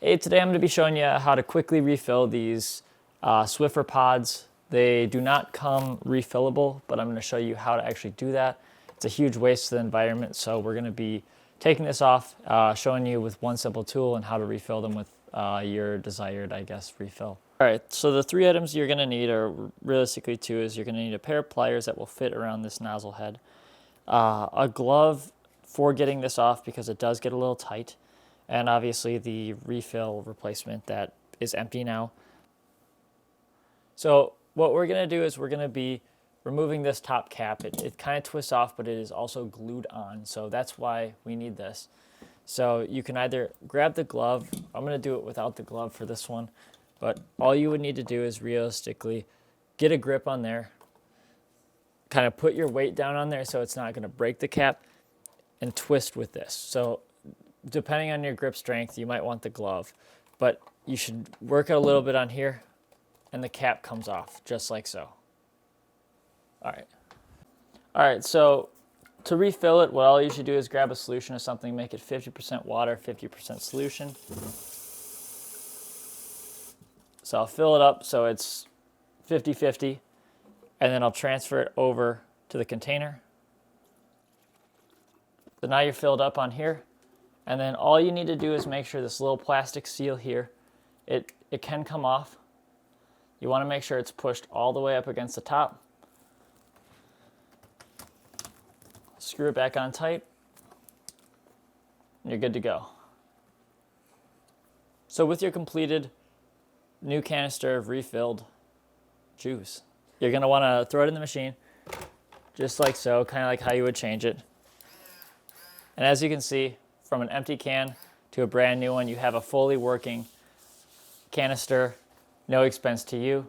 Hey, today I'm going to be showing you how to quickly refill these Swiffer pods. They do not come refillable, but I'm going to show you how to actually do that. It's a huge waste to the environment, so we're going to be taking this off, showing you with one simple tool and how to refill them with your desired, refill. All right, so the three items you're going to need, or realistically two, is you're going to need a pair of pliers that will fit around this nozzle head, a glove for getting this off because it does get a little tight, and obviously the refill replacement that is empty now. So what we're going to do is we're going to be removing this top cap. It kind of twists off, but it is also glued on, so that's why we need this. So you can either grab the glove. I'm going to do it without the glove for this one, but all you would need to do is realistically get a grip on there, kind of put your weight down on there so it's not going to break the cap, and twist with this. So depending on your grip strength, you might want the glove, but you should work a little bit on here, and the cap comes off just like so. All right, so to refill it, what all you should do is grab a solution of something, make it 50% water, 50% solution. So I'll fill it up so it's 50-50, and then I'll transfer it over to the container. So now you're filled up on here, and then all you need to do is make sure this little plastic seal here, it can come off. You want to make sure it's pushed all the way up against the top. Screw it back on tight, and you're good to go. So with your completed new canister of refilled juice, you're going to want to throw it in the machine, just like so, kind of like how you would change it. And as you can see, from an empty can to a brand new one, you have a fully working canister, no expense to you.